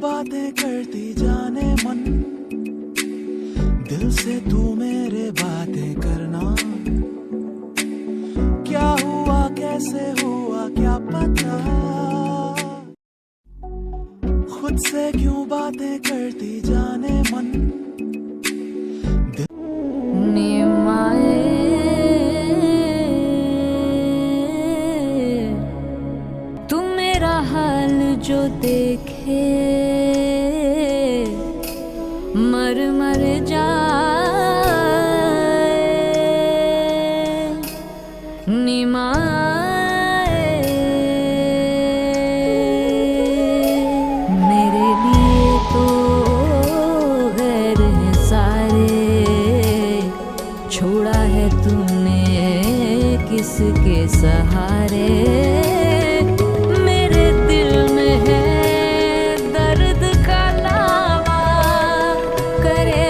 बातें करती जाने मन, दिल से तू मेरे बातें करना। क्या हुआ कैसे हुआ क्या पता, खुद से क्यों बातें करती जाने मन। तू मेरा हाल जो देखे मर मर जाए, निमाए मेरे लिए तो गैर हैं सारे, छोड़ा है तूने किसके सहारे। मेरे दिल में है दर्द का लावा, करे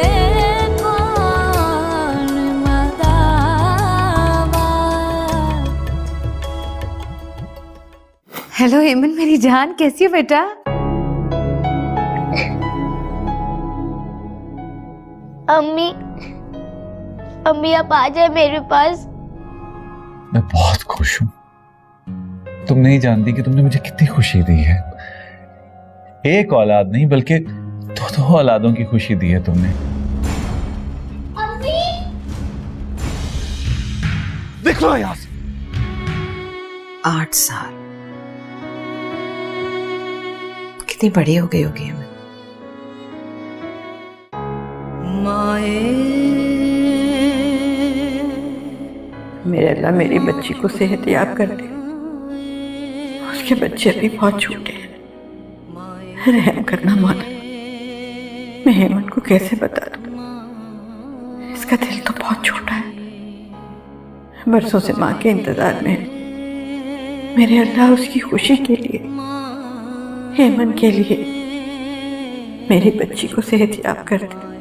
कौन मदावा। हेलो हेमन मेरी जान, कैसी हो बेटा? अम्मी अम्मी आप आ जाए मेरे पास। मैं बहुत खुश हूं। तुम नहीं जानती कि तुमने मुझे कितनी खुशी दी है। एक औलाद नहीं बल्कि दो औलादों की खुशी दी है तुमने। अम्मी देख लो यहाँ से। 8 साल, कितनी बड़ी हो गई होगी हेमन। मेरे अल्लाह मेरी बच्ची को सेहतयाब कर दे। उसके बच्चे अभी बहुत छोटे हैं, रहम करना मौला। मैं हेमन को कैसे बता दूं, इसका दिल तो बहुत छोटा है। बरसों से माँ के इंतजार में है। मेरे अल्लाह उसकी खुशी के लिए, हेमन के लिए मेरी बच्ची को सेहतयाब कर दे।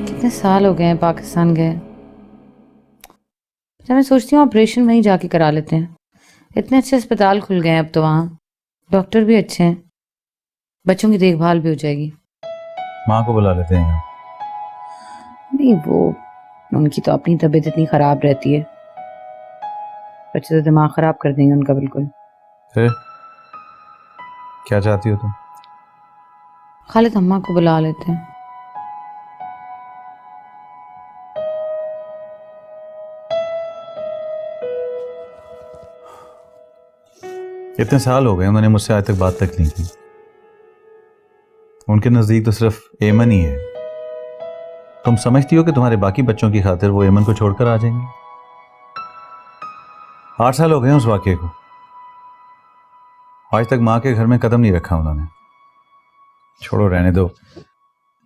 कितने साल हो गए हैं पाकिस्तान गए। जब मैं सोचती हूँ ऑपरेशन वहीं जाके करा लेते हैं। इतने अच्छे अस्पताल खुल गए हैं अब तो, वहाँ डॉक्टर भी अच्छे हैं, बच्चों की देखभाल भी हो जाएगी। माँ को बुला लेते हैं। नहीं, वो उनकी तो अपनी तबीयत इतनी खराब रहती है, बच्चे तो दिमाग खराब कर देंगे उनका बिल्कुल। फिर क्या चाहती हो तुम? खालिद अम्मा को बुला लेते हैं। इतने साल हो गए, उन्होंने मुझसे आज तक बात तक नहीं की। उनके नजदीक तो सिर्फ एमन ही है। तुम समझती हो कि तुम्हारे बाकी बच्चों की खातिर वो एमन को छोड़कर आ जाएंगे? 8 साल हो गए उस वाकये को। आज तक माँ के घर में कदम नहीं रखा उन्होंने। छोड़ो, रहने दो,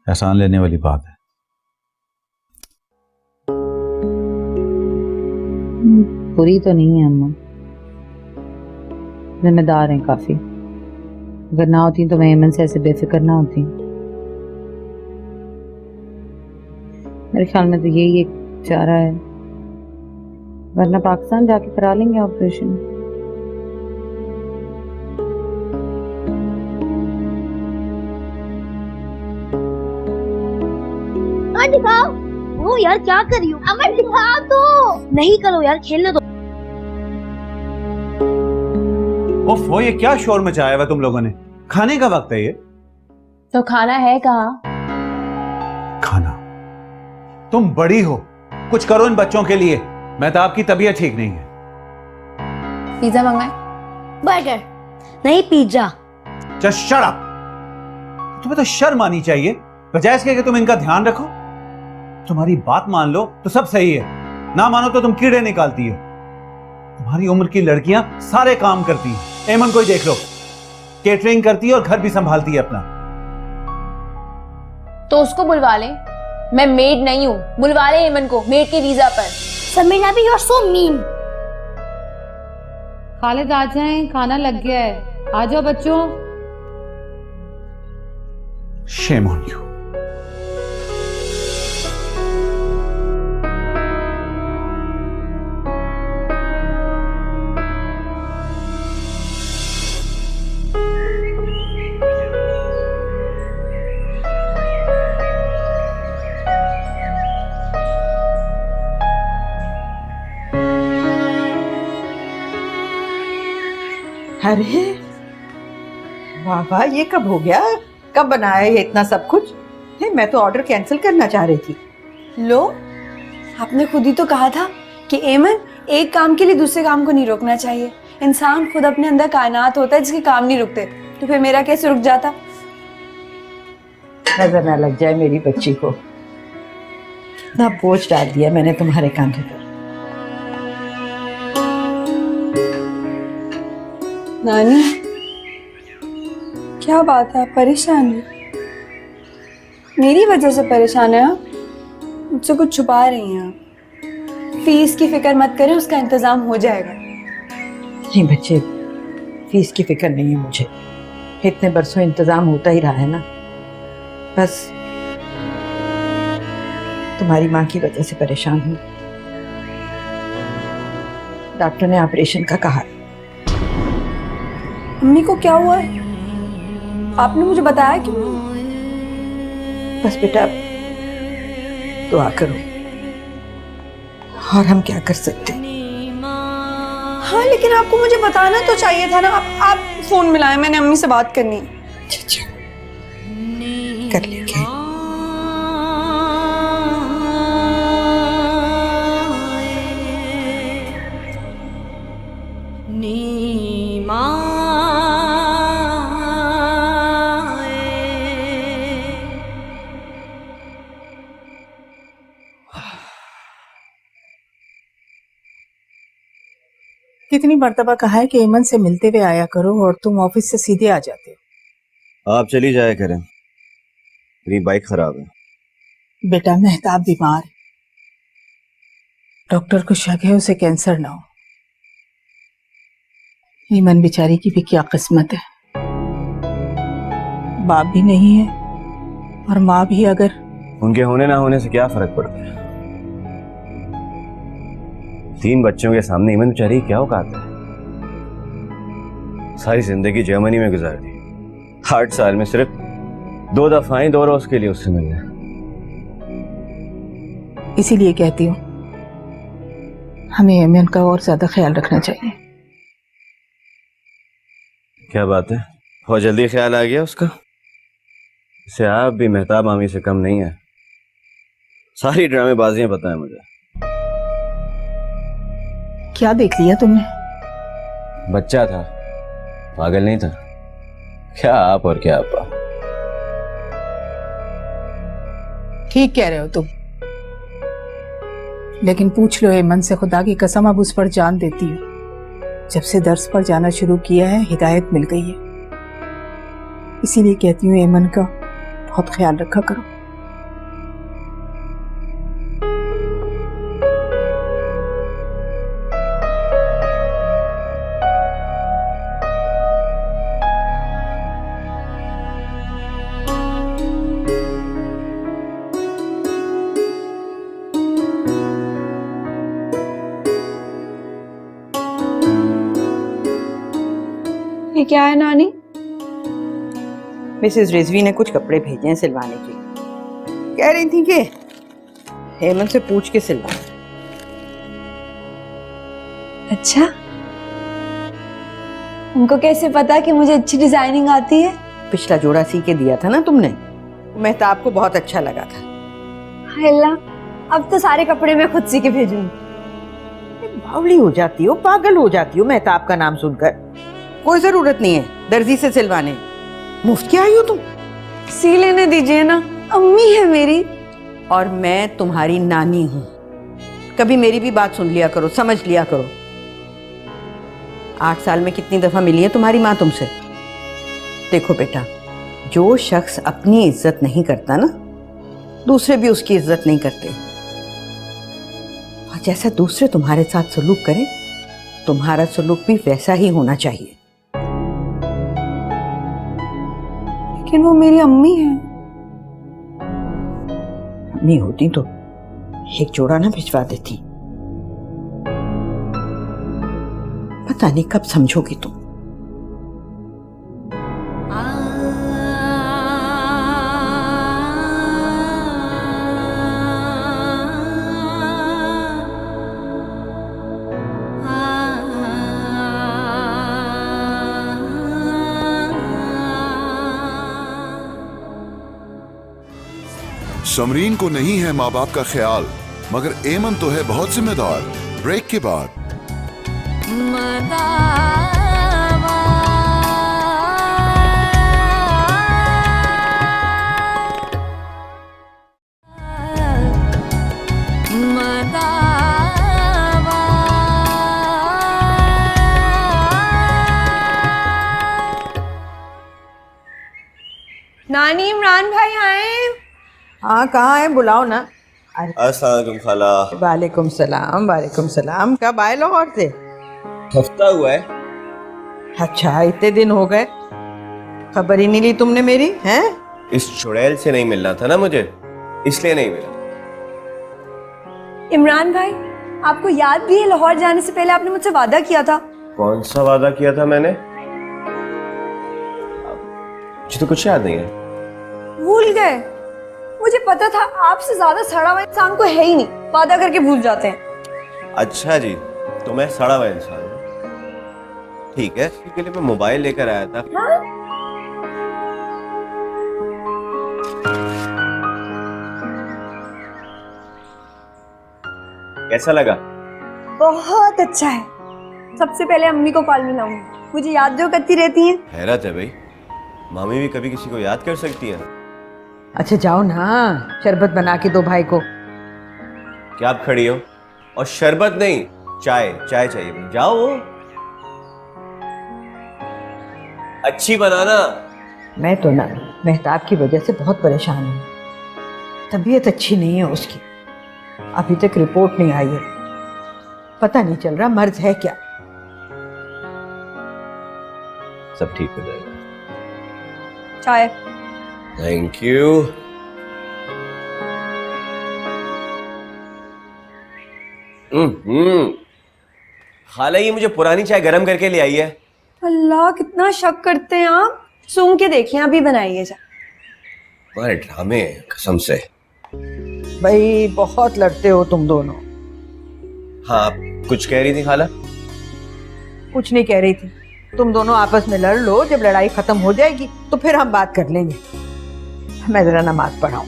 एहसान लेने वाली बात है। बुरी तो नहीं है अम्मा, जिम्मेदार हैं काफी। अगर ना होती तो मैं हेमन से ऐसे बेफिक्र ना होती। मेरे ख्याल में तो यही एक चारा है, वरना पाकिस्तान जाके करा लेंगे ऑपरेशन। दिखाओ। वो यार क्या कर रही हो? अमर दिखा दो। नहीं करो यार, खेलने दो। ओफ, वो ये क्या शोर मचाया हुआ तुम लोगों ने? खाने का वक्त है ये। तो खाना है कहाँ? खाना? तुम बड़ी हो, कुछ करो इन बच्चों के लिए। मैं तो आपकी तबीयत ठीक नहीं है। पिज्जा मंगाए? बर्गर नहीं, पिज्जा। Just shut up. तुम्हें तो शर्म आनी चाहिए, बजाय इसके कि तुम इनका ध्यान रखो। तुम्हारी बात मान लो तो सब सही है, ना मानो तो तुम कीड़े निकालती हो। तुम्हारी उम्र की लड़कियां सारे काम करती हैं। एमन को ही देख लो, केटरिंग करती है और घर भी संभालती है अपना। तो उसको बुलवा ले, मैं मेड नहीं हूँ। बुलवा ले एमन को मेड के वीजा पर। समीना भी, you are so mean. Khalid आ जाएं, खाना लग गया है। आ जाओ बच्चों। Shame on you. अरे वाह वाह, ये कब हो गया? कब बनाया ये इतना सब कुछ? मैं तो ऑर्डर कैंसिल करना चाह रही थी। लो, आपने खुद ही तो कहा था कि एमन, एक काम के लिए दूसरे काम को नहीं रोकना चाहिए। इंसान खुद अपने अंदर कायनात होता है जिसके काम नहीं रुकते, तो फिर मेरा कैसे रुक जाता? नजर ना लग जाए मेरी बच्ची को। इतना बोझ डाल दिया मैंने तुम्हारे कांधे पर। नानी, क्या बात है, आप परेशान हैं? मेरी वजह से परेशान है आप? मुझसे कुछ छुपा रही हैं आप? फीस की फिक्र मत करें, उसका इंतजाम हो जाएगा। नहीं बच्चे, फीस की फिक्र नहीं है मुझे। इतने बरसों इंतजाम होता ही रहा है ना। बस तुम्हारी माँ की वजह से परेशान हूँ। डॉक्टर ने ऑपरेशन का कहा। अम्मी को क्या हुआ है? आपने मुझे बताया क्यों? बस बेटा दुआ करो, और हम क्या कर सकते हैं। हाँ, लेकिन आपको मुझे बताना तो चाहिए था ना। आप फोन मिलाएं, मैंने अम्मी से बात करनी है। अच्छा कर लेंगे। कितनी मर्तबा कहा है कि एमन से मिलते हुए आया करो और तुम ऑफिस से सीधे आ जाते हो। आप चली जाया करें, मेरी बाइक खराब है। बेटा मेहताब बीमार है, डॉक्टर को शक है उसे कैंसर ना हो। ईमन बेचारी की भी क्या किस्मत है, बाप भी नहीं है और माँ भी। अगर उनके होने ना होने से क्या फर्क पड़ता है? 3 बच्चों के सामने ईमन बेचारी क्या औकात है? सारी जिंदगी जर्मनी में गुजार दी, 8 साल में सिर्फ 2 दफा 2 रोज के लिए उससे मिलने। इसीलिए कहती हूँ हमें ईमन का और ज्यादा ख्याल रखना चाहिए। क्या बात है, बहुत जल्दी ख्याल आ गया उसका? इसे आप भी मेहताब मामी से कम नहीं है। सारी ड्रामेबाजियां पता है मुझे। क्या देख लिया तुमने? बच्चा था, पागल नहीं था। क्या आप और क्या आपा। ठीक कह रहे हो तुम, लेकिन पूछ लो एमन से, खुदा की कसम अब उस पर जान देती हूँ। जब से दर्स पर जाना शुरू किया है हिदायत मिल गई है। इसीलिए कहती हूँ एमन का बहुत ख्याल रखा करो। ये क्या है नानी? मिसेस रिजवी ने कुछ कपड़े भेजे हैं सिलवाने के। कह रही थी कि हेमंत से पूछ के सिलवा। अच्छा, उनको कैसे पता कि मुझे अच्छी डिजाइनिंग आती है? पिछला जोड़ा सी के दिया था ना तुमने, मेहताब को बहुत अच्छा लगा था। हाय अल्लाह, अब तो सारे कपड़े मैं खुद सी के भेजूंगी। बावली हो जाती हो, पागल हो जाती हो मेहताब का नाम सुनकर। कोई जरूरत नहीं है दर्जी से सिलवाने, मुफ्त क्या आई हो तुम? सी लेने दीजिए ना, अम्मी है मेरी। और मैं तुम्हारी नानी हूं, कभी मेरी भी बात सुन लिया करो, समझ लिया करो। 8 साल में कितनी दफा मिली है तुम्हारी माँ तुमसे? देखो बेटा, जो शख्स अपनी इज्जत नहीं करता ना, दूसरे भी उसकी इज्जत नहीं करते। और जैसा दूसरे तुम्हारे साथ सलूक करें, तुम्हारा सलूक भी वैसा ही होना चाहिए। लेकिन वो मेरी अम्मी है। नहीं होती तो एक जोड़ा ना भिजवा देती। पता नहीं कब समझोगी तुम। समरीन को नहीं है माँ बाप का ख्याल, मगर एमन तो है बहुत जिम्मेदार। ब्रेक के बाद नानी, इमरान भाई आए। हाँ, कहाँ है? बुलाओ ना। अस्सलाम वालेकुम खाला। वालेकुम सलाम, वालेकुम सलाम। कब आए लाहौर से? हफ्ता हुआ है। अच्छा, इतने दिन हो गए, खबर ही नहीं ली तुमने मेरी, हैं? इस चुड़ैल से नहीं मिलना था ना मुझे, इसलिए नहीं मिला। इमरान भाई, आपको याद भी है लाहौर जाने से पहले आपने मुझसे वादा किया था? कौन सा वादा किया था मैंने? मुझे तो कुछ याद नहीं है। भूल गए? मुझे पता था आपसे ज्यादा सड़ा हुआ इंसान को है ही नहीं, वादा करके भूल जाते हैं। अच्छा जी, तो मैं सड़ा हुआ इंसान हूँ। ठीक है, इसके लिए मैं मोबाइल लेकर आया था। हाँ? कैसा लगा? बहुत अच्छा है। सबसे पहले अम्मी को कॉल मिलाऊंगी, मुझे याद जो करती रहती हैं। हैरत है भाई, मामी भी कभी किसी को याद कर सकती है। अच्छा जाओ ना, शरबत बना के दो भाई को। क्या आप खड़ी हो? और शरबत नहीं, चाय चाय चाहिए। जाओ, अच्छी बनाना। मैं तो ना मेहताब की वजह से बहुत परेशान हूँ। तबीयत अच्छी नहीं है उसकी, अभी तक रिपोर्ट नहीं आई है। पता नहीं चल रहा मर्ज है क्या। सब ठीक हो जाएगा। चाय। Thank you. खाला ये मुझे पुरानी चाय गरम करके ले आई है। अल्लाह, कितना शक करते हैं आप। सूंघ के देखिए, अभी बनाइए चाय। तुम्हारे ड्रामे कसम से। भाई बहुत लड़ते हो तुम दोनों। हाँ, आप कुछ कह रही थी खाला? कुछ नहीं कह रही थी, तुम दोनों आपस में लड़ लो, जब लड़ाई खत्म हो जाएगी तो फिर हम बात कर लेंगे। मैं जरा नमाज पढ़ाऊं।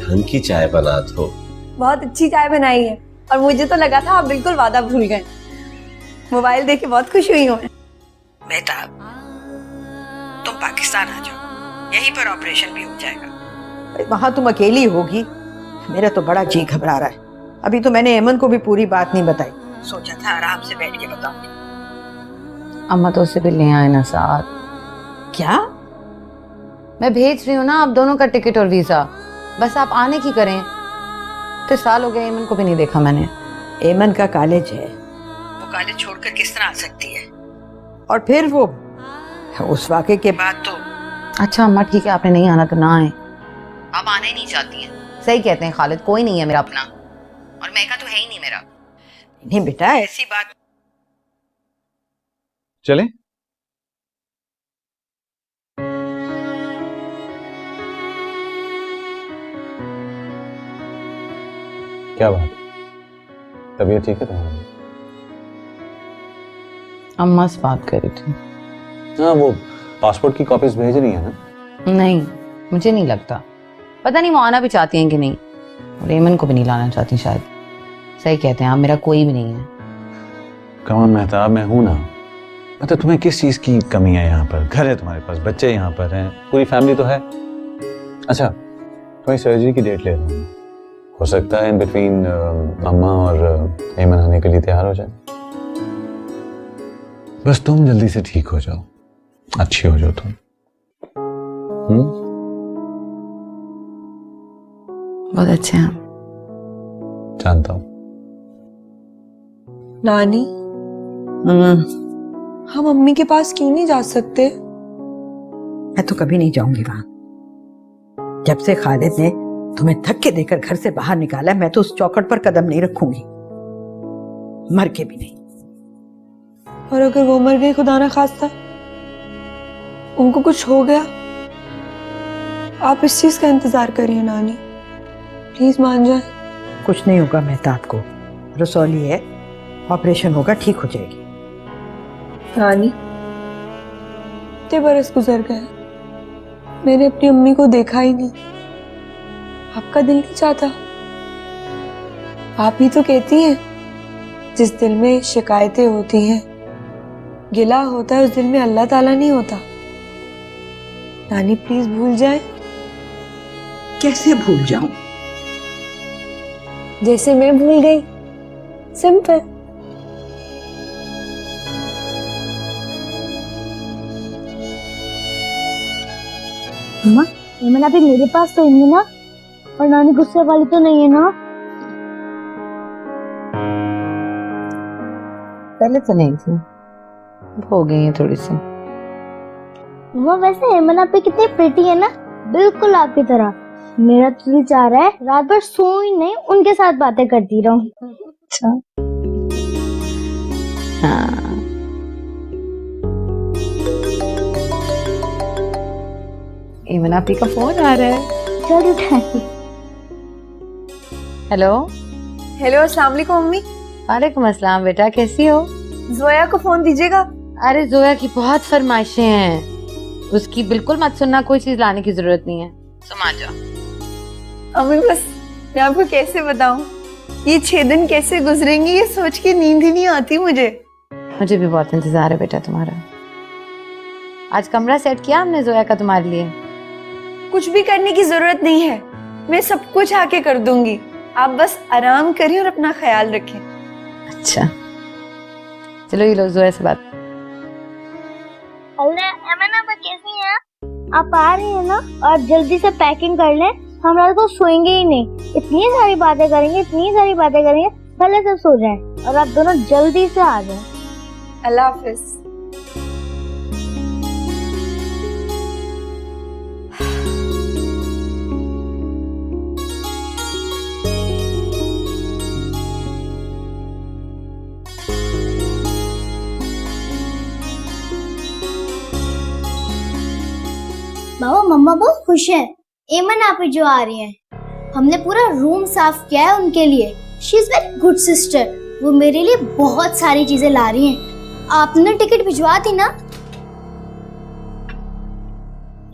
ढंग की चाय बना दो। बहुत अच्छी चाय बनाई है, और मुझे तो लगा था आप बिल्कुल वादा भूल गए। मोबाइल देख के बहुत खुश हुई हूँ। मेहताब, तुम पाकिस्तान आ जाओ, यहीं पर ऑपरेशन भी हो जाएगा। वहां तुम अकेली होगी, मेरा तो बड़ा जी घबरा रहा है। अभी तो मैंने एमन को भी पूरी बात नहीं बताई, सोचा था आराम से बैठ के बताऊंगी। अम्मा तो उसे भी ले आए ना साथ। क्या? मैं भेज रही हूँ ना आप दोनों का टिकट और वीजा, बस आप आने की करें। तो साल हो गए, एमन को भी नहीं देखा मैंने। एमन का कॉलेज है, वो कॉलेज छोड़कर किस तरह आ सकती है? और फिर वो उस वाक़े के बाद तो। अच्छा अम्मा ठीक है, आपने नहीं आना तो ना आए। आप आना ही नहीं चाहती हैं। सही कहते हैं खालिद, कोई नहीं है मेरा अपना, और मैका तो है ही नहीं मेरा। नहीं बेटा, ऐसी बात। चलें? क्या बात, तबीयत ठीक है तुम्हारी? अम्मा से बात कर रही थी। हाँ, वो पासपोर्ट की कॉपीज भेज रही है ना? नहीं, मुझे नहीं लगता। पता नहीं वो आना भी चाहती हैं कि नहीं, और एमन को भी नहीं लाना चाहती शायद। सही कहते हैं आप, मेरा कोई भी नहीं है। कमल मेहताब, मैं हूं ना। मतलब तुम्हें किस चीज की कमी है? यहाँ पर घर है तुम्हारे पास, बच्चे यहाँ पर हैं, पूरी फैमिली तो है। अच्छा, तुम्हारी सर्जरी की डेट ले रहा हूँ, हो सकता है इन बिटवीन अम्मा और एमन आने के लिए तैयार हो जाए। बस तुम जल्दी से ठीक हो जाओ, अच्छी हो जाओ तुम। बहुत अच्छे हैं। जानता हूँ। नानी, हम अम्मी के पास क्यों नहीं जा सकते? मैं तो कभी नहीं जाऊंगी वहां। जब से खालिद ने तुम्हें धक्के देकर घर से बाहर निकाला, मैं तो उस चौखट पर कदम नहीं रखूंगी, मर के भी नहीं। और अगर वो मर गई, खुदा ना खास्ता उनको कुछ हो गया, आप इस चीज का इंतजार करिए नानी, प्लीज मान जाए। कुछ नहीं होगा मेहताब को, रसौली है, ऑपरेशन होगा, ठीक हो जाएगी। नानी, कितने बरस गुजर गए, मैंने अपनी अम्मी को देखा ही नहीं। आपका दिल नहीं चाहता? आप ही तो कहती हैं जिस दिल में शिकायतें होती हैं, गिला होता है, उस दिल में अल्लाह ताला नहीं होता। नानी प्लीज भूल जाए। कैसे भूल जाऊं? जैसे मैं भूल गई, सिंपल। मम्मा, एमन अभी मेरे पास तो नहीं ना, और नानी गुस्से वाली तो नहीं है ना? पहले तो नहीं थी, अब हो गई है थोड़ी सी। मम्मा वैसे एमन आप कितनी प्रिटी है ना, बिल्कुल आपकी तरह। मेरा तो दिल चाह रहा है रात भर सो ही नहीं, उनके साथ बातें करती रहूं। अच्छा हाँ। एमन आपी का फोन आ रहा है, चल उठाइए। हेलो। हेलो, अस्सलाम वालेकुम अम्मी। वालेकुम अस्सलाम बेटा, कैसी हो? जोया को फोन दीजिएगा। अरे जोया की बहुत फरमाइशें हैं, उसकी बिल्कुल मत सुनना, कोई चीज लाने की जरूरत नहीं है, तुम आ जाओ। अम्मी बस मैं आपको कैसे बताऊं, ये 6 दिन कैसे गुजरेंगे ये सोच के नींद ही नहीं आती मुझे। मुझे भी बहुत इंतजार है बेटा तुम्हारा। आज कमरा सेट किया हमने जोया का तुम्हारे लिए। कुछ भी करने की जरूरत नहीं है, मैं सब कुछ आके कर दूंगी, आप बस आराम करिए और अपना ख्याल रखें। अच्छा चलो ये लो जोया से बात। अल्लाह एमन आप कैसी हैं? आप आ रही हैं ना? और जल्दी से पैकिंग कर लें, हम रात को सोएंगे ही नहीं। इतनी सारी बातें करेंगे, इतनी सारी बातें करेंगे, पहले से सो जाएं और आप दोनों जल्दी से आ जाएं। अल्लाह हाफिज। बाबा मम्मा बहुत खुश है, एमन आप ही जो आ रही हैं। हमने पूरा रूम साफ किया है उनके लिए। She is very good sister, वो मेरे लिए बहुत सारी चीजें ला रही हैं। आपने टिकट भिजवा दी ना?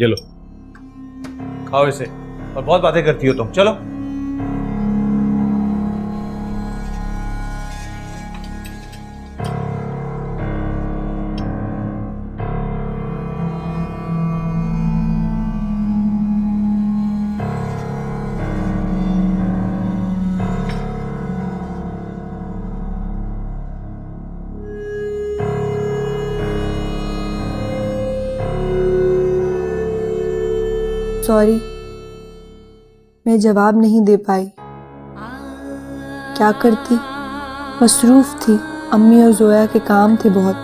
ये लो, खाओ इसे, और बहुत बातें करती हो तुम। चलो सॉरी, मैं जवाब नहीं दे पाई। क्या करती, मसरूफ थी, अम्मी और जोया के काम थे बहुत।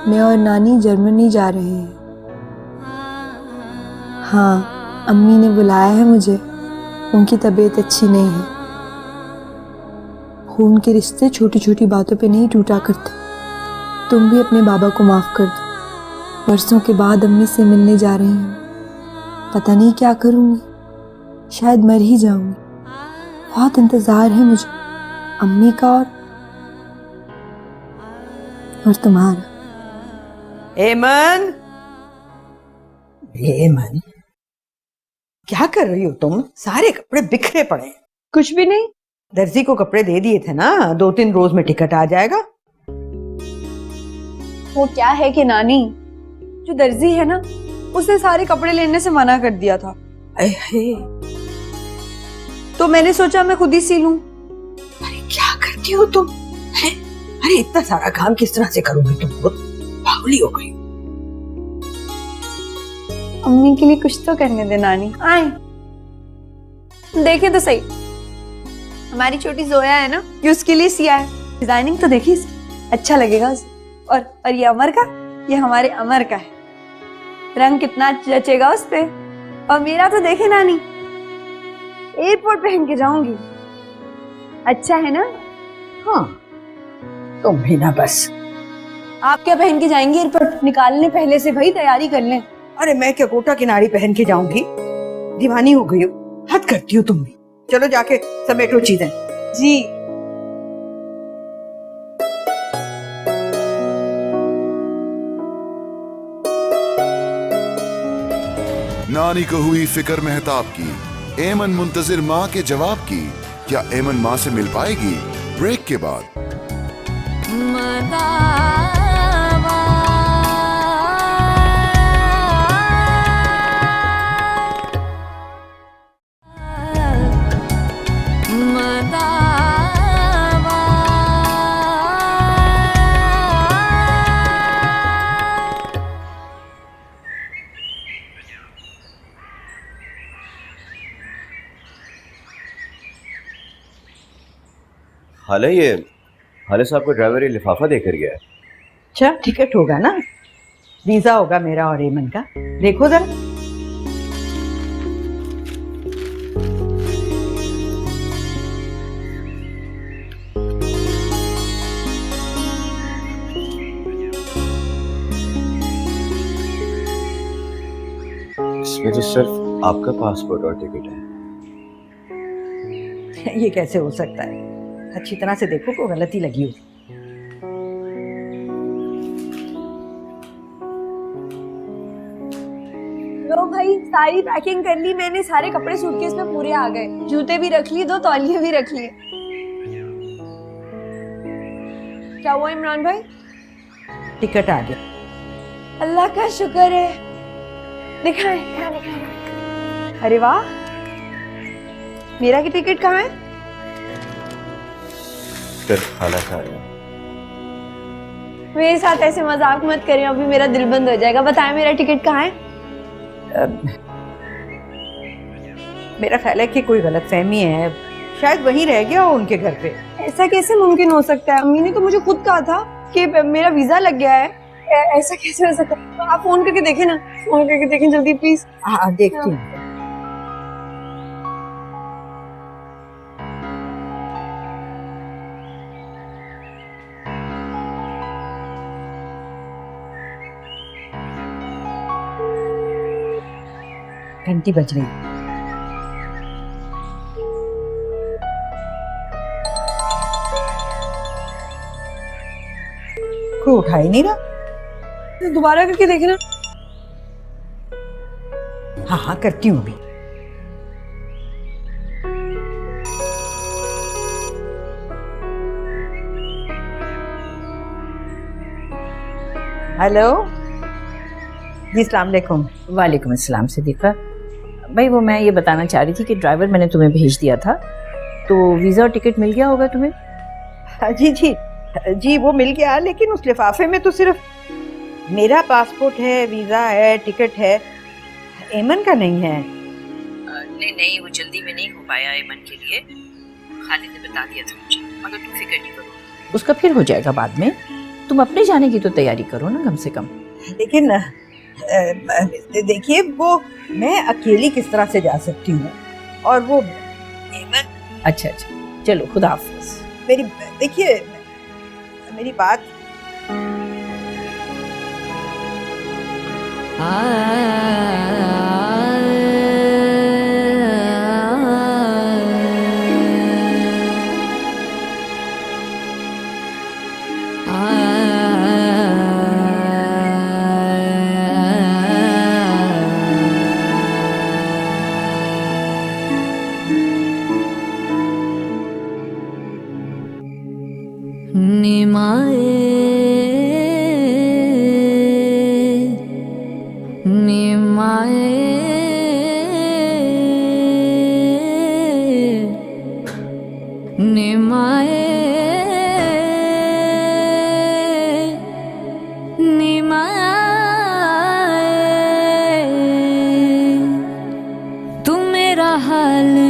मैं और नानी जर्मनी जा रहे हैं। हाँ, अम्मी ने बुलाया है मुझे, उनकी तबीयत अच्छी नहीं है। खून के रिश्ते छोटी छोटी बातों पे नहीं टूटा करते। तुम भी अपने बाबा को माफ कर दो। बरसों के बाद अम्मी से मिलने जा रही हूँ, पता नहीं क्या करूंगी, शायद मर ही जाऊंगी। बहुत इंतजार है मुझे अम्मी का और तुम्हारा। एमन, एमन क्या कर रही हो तुम? सारे कपड़े बिखरे पड़े हैं। कुछ भी नहीं। दर्जी को कपड़े दे दिए थे ना, 2-3 रोज में टिकट आ जाएगा। वो क्या है कि नानी, जो दर्जी है ना, उसने सारे कपड़े लेने से मना कर दिया था। तो मैंने सोचा मैं खुद ही सी लूं। अरे क्या करती हो तुम है? अरे इतना सारा काम किस तरह से करोगी तुम? पागल हो गई। अम्मी के लिए कुछ तो करने दे नानी। आए देखे तो सही, हमारी छोटी जोया है ना, ये उसके लिए सिया है। डिजाइनिंग तो देखी, अच्छा लगेगा उसे। और ये अमर का, ये हमारे अमर का है। रंग कितना जचेगा उस पे। और मेरा तो देखे नानी, एयरपोर्ट पहन के जाऊंगी, अच्छा है ना? हाँ, तुम भी ना बस। आप क्या पहन के जाएंगे एयरपोर्ट? निकालने पहले से भाई तैयारी कर लें। अरे मैं क्या कोटा किनारी पहन के जाऊंगी? दीवानी हो गई हो, हद करती हो तुम भी। चलो जाके समेटो चीजें। जी। नानी को हुई फिक्र मेहताब की, एमन मुंतजिर माँ के जवाब की। क्या एमन माँ से मिल पाएगी? ब्रेक के बाद। हाले साहब को ड्राइवर ये लिफाफा देकर गया है। अच्छा, टिकट होगा ना, वीजा होगा मेरा और एमन का। देखो जरा। इसमें तो सिर्फ आपका पासपोर्ट और टिकट है। ये कैसे हो सकता है? अच्छी तरह से देखो, कोई गलती लगी हो। लो भाई, सारी पैकिंग कर ली मैंने, सारे कपड़े सूटकेस में पूरे आ गए, जूते भी रख लिए, 2 तौलिए भी रख लिए। क्या हुआ इमरान भाई? टिकट आ गया। अल्लाह का शुक्र है। दिखाएं। अरे वाह, मेरा की टिकट कहाँ है? सिर्फ खाला का है। मेरे साथ ऐसे मजाक मत करें, अभी मेरा दिल बंद हो जाएगा। बताएं मेरा टिकट कहाँ है? मेरा ख्याल है कि कोई गलतफहमी है, शायद वहीं रह गया हो उनके घर पे। ऐसा कैसे मुमकिन हो सकता है? अम्मी ने तो मुझे खुद कहा था कि मेरा वीजा लग गया है। ऐसा कैसे हो सकता है? आप फोन करके देखें ना, फोन करके देखें जल्दी प्लीज। हाँ, देखती हूँ। घंटी बज रही। कोई उठा ही नहीं रहा। दोबारा करके देखना। हाँ, करती हूँ अभी। हेलो जी, अस्सलाम वालेकुम। वालेकुम अस्सलाम सिद्दीक़ा भाई, वो मैं ये बताना चाह रही थी कि ड्राइवर मैंने तुम्हें भेज दिया था, तो वीज़ा और टिकट मिल गया होगा तुम्हें? जी, वो मिल गया, लेकिन उस लिफाफे में तो सिर्फ मेरा पासपोर्ट है, वीज़ा है, टिकट है, एमन का नहीं है। नहीं, वो जल्दी में नहीं हो पाया एमन के लिए। खालिद ने बता दिया था मुझे, मगर तुम फिक्र नहीं करो, उसका फिर हो जाएगा बाद में। तुम अपने जाने की तो तैयारी करो ना कम से कम। लेकिन देखिए, वो मैं अकेली किस तरह से जा सकती हूँ, और वो एमन। अच्छा, चलो, खुदा हाफिज़। देखिए, मेरी बात।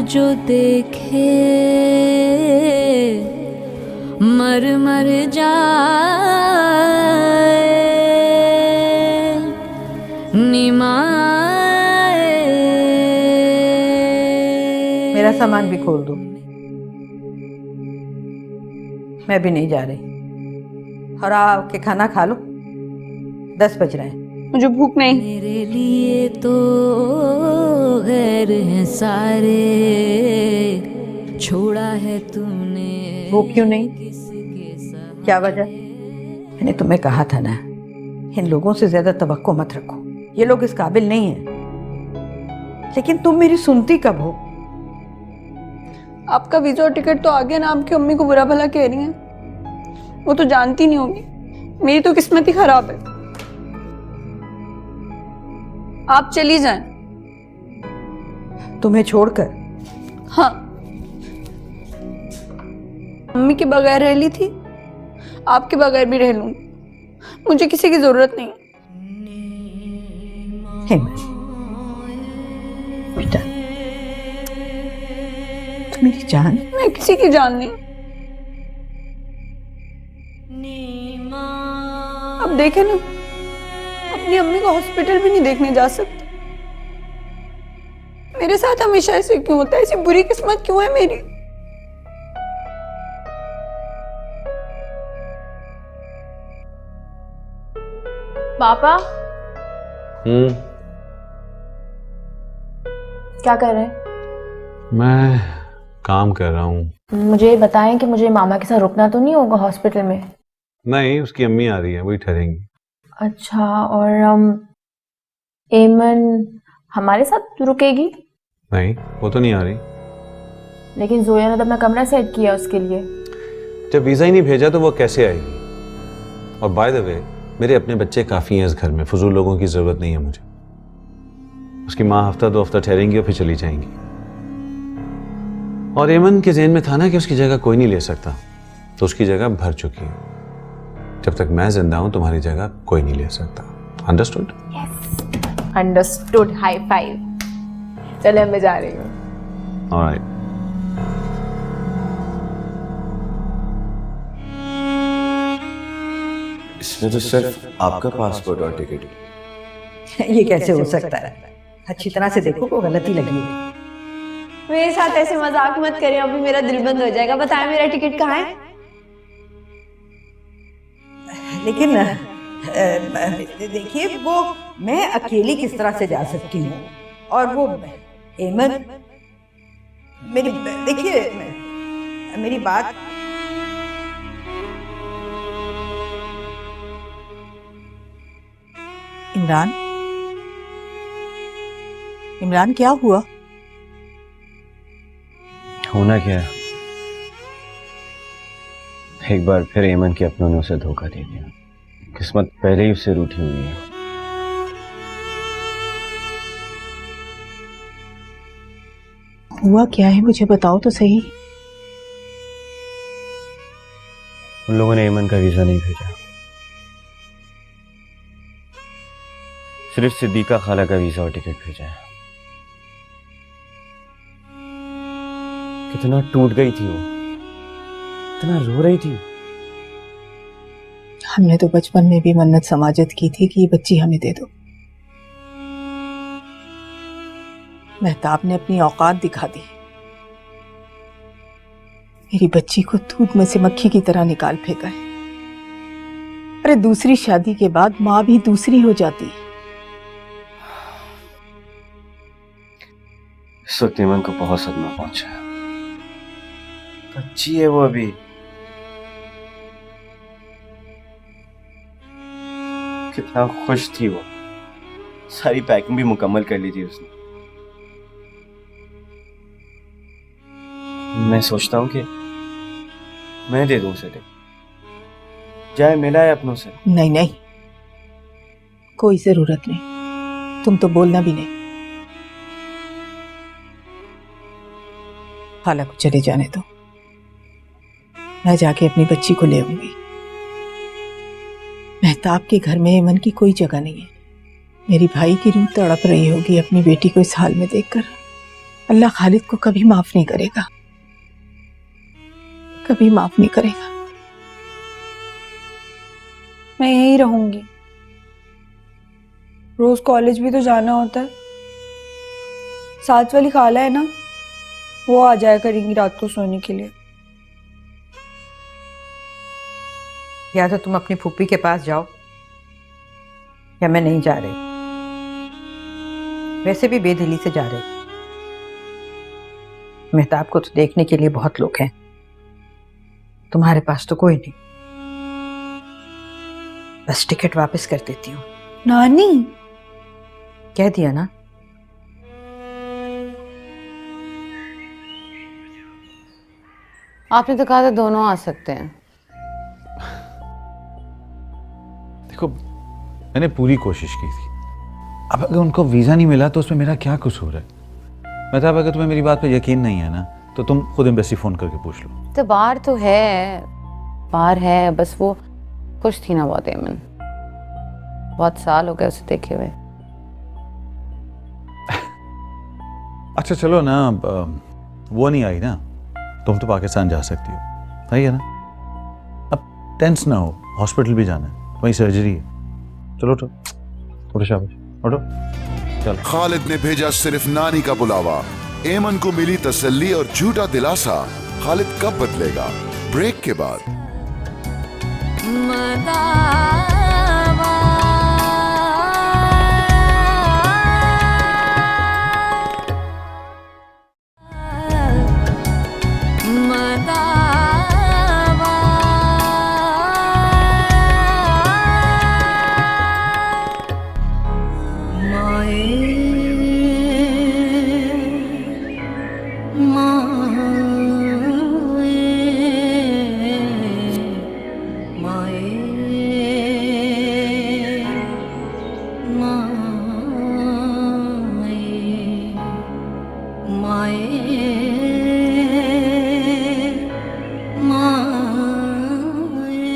जो देखे मर जाए निमाए। मेरा सामान भी खोल दो, मैं भी नहीं जा रही। और आके खाना खा लो, 10 बज रहे हैं। मुझे भूख नहीं। मेरे लिए तो गैर हैं सारे, छोड़ा है तूने। वो क्यों नहीं? क्या वजह? मैंने तुम्हें कहा था ना, इन लोगों से ज्यादा तवक्को मत रखो, ये लोग इस काबिल नहीं हैं। लेकिन तुम मेरी सुनती कब हो? आपका वीजा और टिकट तो आ गया ना, आपकी अम्मी को बुरा भला कह रही हैं। वो तो जानती नहीं होगी, मेरी तो किस्मत ही खराब है। आप चली जाएं। तुम्हें छोड़कर? हाँ, अम्मी के बगैर रह ली थी, आपके बगैर भी रह लूंगी। मुझे किसी की जरूरत नहीं। हेमंत बेटा, तू मेरी जान। मैं किसी की जान नहीं। अब देखे ना, अपनी अम्मी को हॉस्पिटल भी नहीं देखने जा सकती। मेरे साथ हमेशा ऐसे क्यों होता है? ऐसी बुरी किस्मत क्यों है मेरी? पापा क्या कर रहे हैं? मैं काम कर रहा हूँ। मुझे बताएं कि मुझे मामा के साथ रुकना तो नहीं होगा हॉस्पिटल में? नहीं, उसकी अम्मी आ रही है, वही ठहरेंगी। अच्छा, और एमन हमारे साथ रुकेगी? नहीं, वो तो नहीं आ रही। लेकिन जोया ने तो अपना कमरा सेट किया उसके लिए। जब वीजा ही नहीं भेजा तो वो कैसे आएगी? और बाय द वे, मेरे अपने बच्चे काफी हैं इस घर में, फजूल लोगों की जरूरत नहीं है मुझे। उसकी माँ हफ्ता 2 हफ्ता ठहरेंगी और फिर चली जाएंगी। और एमन के ज़हन में था ना कि उसकी जगह कोई नहीं ले सकता, तो उसकी जगह भर चुकी है। जब तक मैं जिंदा हूं तुम्हारी जगह कोई नहीं ले सकता। Understood? Yes, understood. High five. चले, मैं जा रही हूँ। ऑलराइट। इसमें तो सिर्फ आपका पासपोर्ट और टिकट। ये कैसे हो सकता है? अच्छी तरह से देखो, को गलती लगी है। मेरे साथ ऐसे मजाक मत करें, अभी मेरा दिल बंद हो जाएगा। बताएं मेरा टिकट कहाँ है? लेकिन देखिए, वो मैं अकेली किस तरह से जा सकती हूँ? और वो एमन, मेरी देखिए, मेरी बात। इमरान, इमरान क्या हुआ? होना क्या है? एक बार फिर एमन के अपनों ने उसे धोखा दे दिया। किस्मत पहले ही उससे रूठी हुई है। हुआ क्या है, मुझे बताओ तो सही। उन लोगों ने एमन का वीजा नहीं भेजा, सिर्फ सिद्दीका खाला का वीजा और टिकट भेजा है। कितना टूट गई थी वो, कितना रो रही थी। हमने तो बचपन में भी मन्नत समाजत की थी कि ये बच्ची हमें दे दो। मेहताब ने अपनी औकात दिखा दी, मेरी बच्ची को दूध में से मक्खी की तरह निकाल फेंका है। अरे दूसरी शादी के बाद माँ भी दूसरी हो जाती है। इस वक्त एमन को बहुत सदमा पहुंचा है। बच्ची है वो अभी। कितना खुश थी वो, सारी पैकिंग भी मुकम्मल कर ली थी उसने। मैं सोचता हूँ कि मैं दे दूं उसे, जाए मिला है अपनों से। नहीं नहीं, कोई जरूरत नहीं, तुम तो बोलना भी नहीं। खाला को चले जाने दो, मैं जाके अपनी बच्ची को ले आऊंगी। मेहताब के घर में एमन की कोई जगह नहीं है। मेरी भाई की रूह तड़प रही होगी अपनी बेटी को इस हाल में देखकर। अल्लाह खालिद को कभी माफ नहीं करेगा, कभी माफ नहीं करेगा। मैं यहीं रहूंगी, रोज कॉलेज भी तो जाना होता है। साथ वाली खाला है ना, वो आ जाया करेंगी रात को सोने के लिए। या तो तुम अपनी फूफी के पास जाओ, या मैं नहीं जा रही। वैसे भी बेदिली से जा रही। मेहताब को तो देखने के लिए बहुत लोग हैं, तुम्हारे पास तो कोई नहीं। बस टिकट वापस कर देती हूँ। नानी, कह दिया ना, आपने तो कहा था दोनों आ सकते हैं। देखो मैंने पूरी कोशिश की थी, अब अगर उनको वीजा नहीं मिला तो उसमें मेरा क्या कसूर है? मतलब अगर तुम्हें मेरी बात पे यकीन नहीं है ना तो तुम खुद एम्बेसी फोन करके पूछ लो। तो बाहर है, बस वो खुश थी ना बहुत एमन, बहुत साल हो गए उसे देखे हुए। अच्छा चलो ना, वो नहीं आई ना, तुम तो पाकिस्तान जा सकती हो, सही है ना? अब टेंस ना हो, हॉस्पिटल भी जाना है, वहीं सर्जरी है। चलो उठो शाबाश, उठो चलो। खालिद ने भेजा सिर्फ नानी का बुलावा, एमन को मिली तसल्ली और झूठा दिलासा। खालिद कब बदलेगा? ब्रेक के बाद।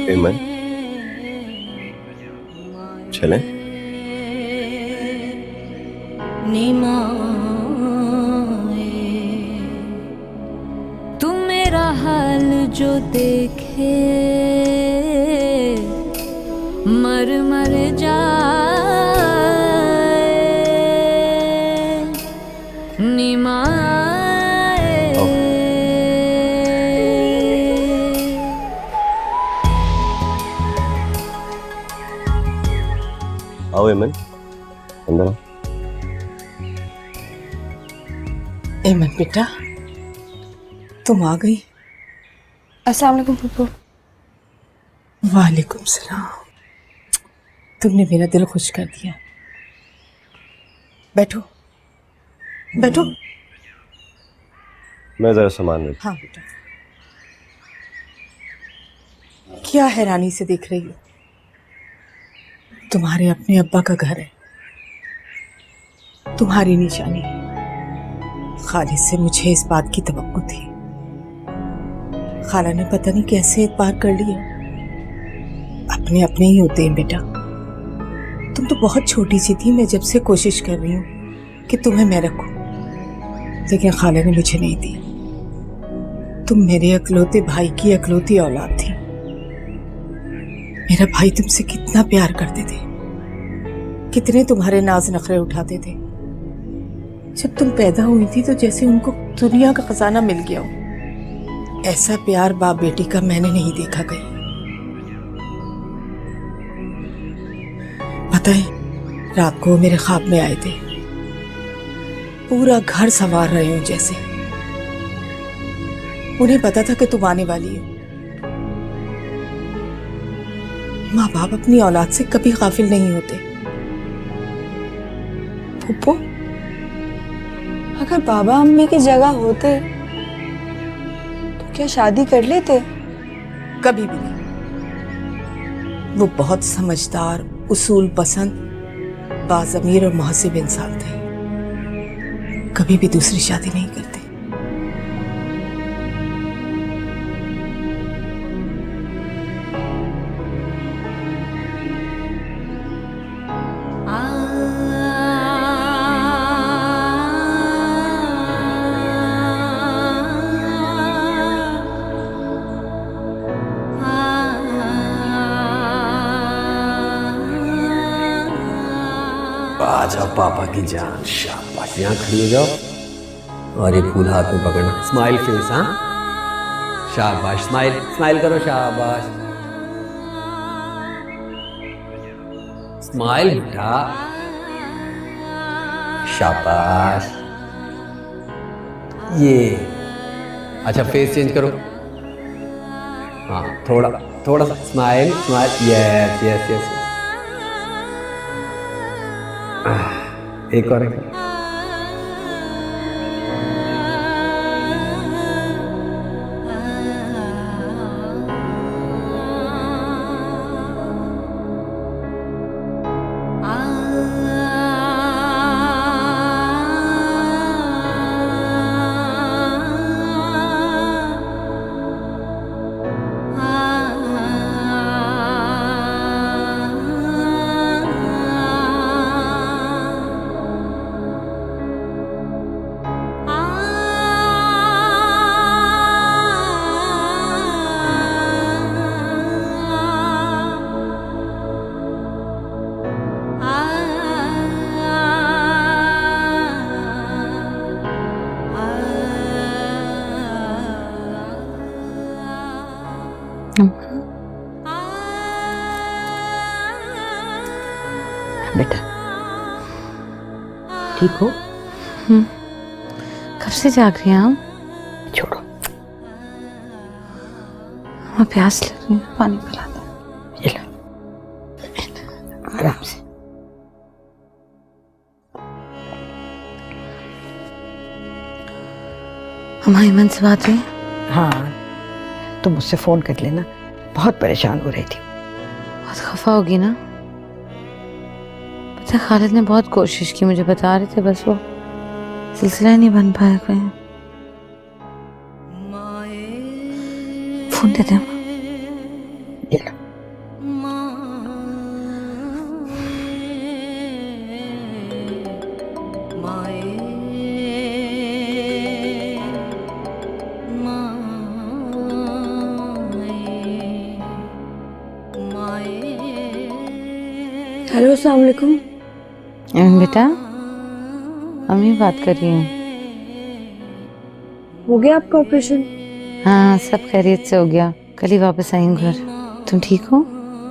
एमन चलें? तू मेरा हाल जो देखे मर जाए आओ एमन, अंदर आओ। एमन बेटा, तुम आ गई। अस्सलाम वालेकुम फूफू। वालेकुम सलाम। तुमने मेरा दिल खुश कर दिया। बैठो बैठो। मैं जरा सामान रख। हाँ बेटा। क्या हैरानी से देख रही हो? तुम्हारे अपने अब्बा का घर है, तुम्हारी निशानी। खालिद से मुझे इस बात की तवक्को थी, खाला ने पता नहीं कैसे पार कर लिया। अपने अपने ही होते हैं बेटा। तुम तो बहुत छोटी सी थी, मैं जब से कोशिश कर रही हूँ कि तुम्हें मैं रखूं, लेकिन खाला ने मुझे नहीं दी। तुम मेरे अकलौते भाई की अकलौती औलाद थी। मेरा भाई तुमसे कितना प्यार करते थे, कितने तुम्हारे नाज नखरे उठाते थे। जब तुम पैदा हुई थी तो जैसे उनको दुनिया का खजाना मिल गया हो। ऐसा प्यार बाप बेटी का मैंने नहीं देखा कहीं। पता है, रात को मेरे ख्वाब में आए थे, पूरा घर संवार रहे हो जैसे। उन्हें पता था कि तुम आने वाली हो। माँ बाप अपनी औलाद से कभी गाफिल नहीं होते। फूफू, अगर बाबा अम्मी की जगह होते तो क्या शादी कर लेते? कभी भी नहीं। वो बहुत समझदार, उसूल पसंद, बाज़मीर और मुहसिब इंसान थे। कभी भी दूसरी शादी नहीं करते। आ जाओ पापा की जान, शाबाश। यहाँ खड़ी हो जाओ और ये फूल हाथ में पकड़ना। स्माइल फेस, हाँ शाबाश। स्माइल स्माइल करो, शाबाश। स्माइल बेटा, शाबाश। ये अच्छा, फेस चेंज करो। हाँ, थोड़ा सा smile smile. Yes yes yes. एक और बेटा ठीक हो? कब से जाग रही हैं आप? छोड़ो, मैं प्यास लग रही है, पानी पिला दो। ये लो, आराम से। हमारी मन से बात हुई? हाँ, तुम मुझसे फोन कर लेना, बहुत परेशान हो रही थी। बहुत खफा होगी ना? पता है, खालिद ने बहुत कोशिश की, मुझे बता रहे थे, बस वो सिलसिला ही नहीं बन पाया कोई। फोन दे दे। ये लो। हेलो, अस्सलाम वालेकुम। बेटा, अम्मी बात कर रही हूँ। हो गया आपका ऑपरेशन? हाँ, सब खैरियत से हो गया, कल ही वापस आई हूँ घर। तुम ठीक हो?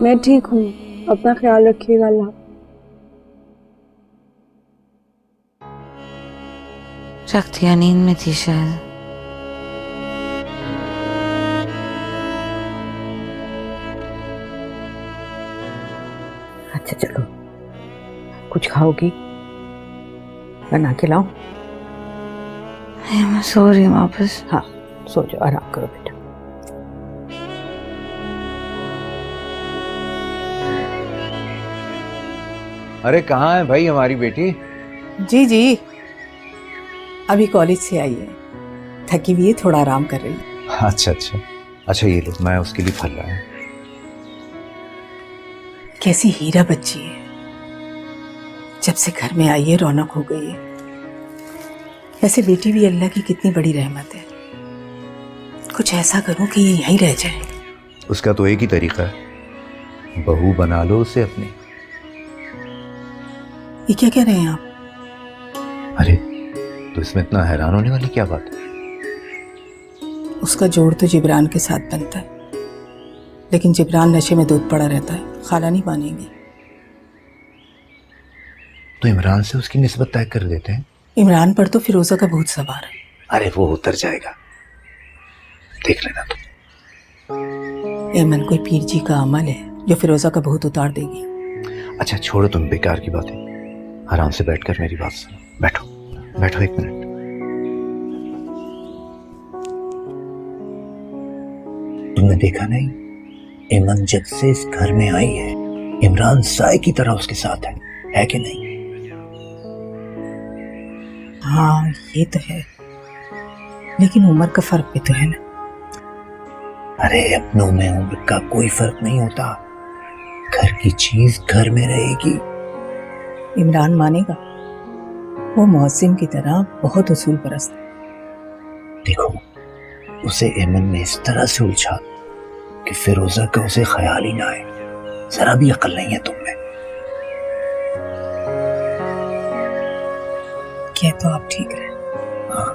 मैं ठीक हूँ, अपना ख्याल रखिएगा। अल्लाह। रख दिया, नींद में थी शायद। अच्छा चलो, कुछ खाओगी? बना के लाऊं? मैं सो रही हूँ वापस। हाँ, सो जाओ, आराम करो बेटा। अरे कहाँ है भाई हमारी बेटी? जी जी, अभी कॉलेज से आई है, थकी हुई है, थोड़ा आराम कर रही है। अच्छा अच्छा अच्छा, ये लो, मैं उसके लिए फल लाया हूं। कैसी हीरा बच्ची है, जब से घर में आई है रौनक हो गई है। वैसे बेटी भी अल्लाह की कितनी बड़ी रहमत है, कुछ ऐसा करो कि ये यहीं रह जाए। उसका तो एक ही तरीका है, बहू बना लो उसे अपनी। ये क्या कह रहे हैं आप? अरे तो इसमें इतना हैरान होने वाली क्या बात है? उसका जोड़ तो जिब्रान के साथ बनता है, लेकिन जिब्रान नशे में दूध पड़ा रहता है, खाला नहीं मानेंगी। तो इमरान से उसकी निस्बत तय कर देते हैं। इमरान पर तो फिरोजा का भूत सवार है। अरे वो उतर जाएगा, देख लेना तुम। एमन कोई पीर जी का अमल है जो फिरोजा का भूत उतार देगी। अच्छा छोड़ो तुम बेकार की बातें, आराम से बैठकर मेरी बात सुनो। बैठो बैठो, एक मिनट। तुमने देखा नहीं, एमन जब से इस घर में आई है, इमरान साय की तरह उसके साथ है कि नहीं? हाँ ये तो है, लेकिन उम्र का फर्क भी तो है ना। अरे अपनों में उम्र का कोई फर्क नहीं होता, घर की चीज घर में रहेगी। इमरान मानेगा, वो मौसिम की तरह बहुत उसूल परस्त है। देखो उसे एमन ने इस तरह से उलझा कि फिरोजा का उसे ख्याल ही ना आए। जरा भी अकल नहीं है तुम में। क्या तो आप ठीक है। हाँ।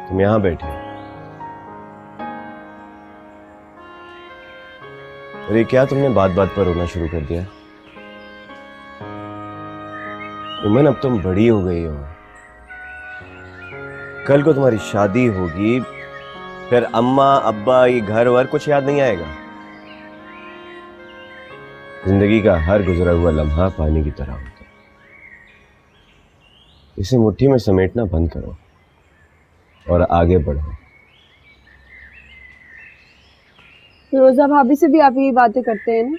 तुम यहां बैठे, अरे क्या तुमने बात बात पर रोना शुरू कर दिया? उमन अब तुम बड़ी हो गई हो, कल को तुम्हारी शादी होगी, फिर अम्मा अब्बा ये घर वर कुछ याद नहीं आएगा। जिंदगी का हर गुजरा हुआ लम्हा पानी की तरह होता है, इसे मुट्ठी में समेटना बंद करो और आगे बढ़ो। रोजा भाभी से भी आप यही बातें करते हैं ना?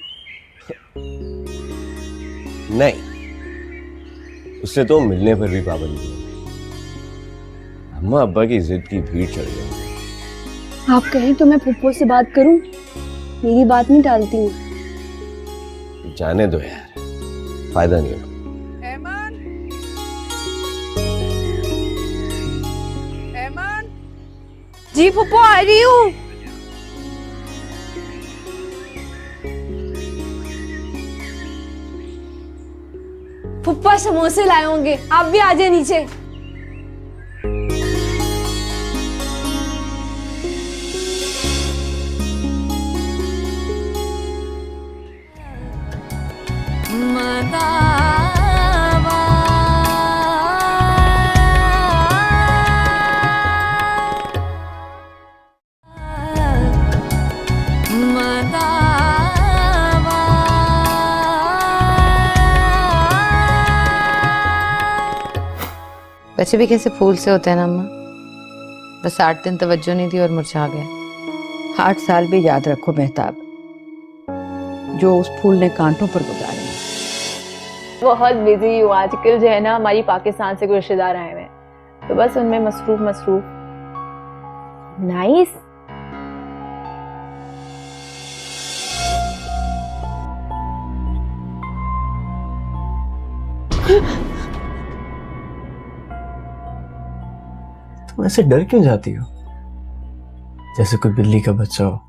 नहीं, उससे तो मिलने पर भी पाबंदी है। अम्मा अब्बा की जिद की भीड़ चढ़ गई। आप कहें तो मैं फुप्पो से बात करूं, मेरी बात नहीं टालती हूँ। जाने दो यार, फायदा नहीं होगा। जी फुप्पो आ रही हूँ। फुप्पा समोसे लाए होंगे, आप भी आ जाए नीचे। बच्चे भी कैसे फूल से होते हैं ना अम्मा, बस 8 दिन तवज्जो नहीं दी और मुरझा गए। 8 साल भी याद रखो मेहताब, जो उस फूल ने कांटों पर गुजारे। बहुत बिजी हूँ आजकल, जो है ना हमारी पाकिस्तान से कोई रिश्तेदार आए हुए हैं, तो बस उनमें मसरूफ। नाइस। तुम ऐसे डर क्यों जाती हो, जैसे कोई बिल्ली का बच्चा हो?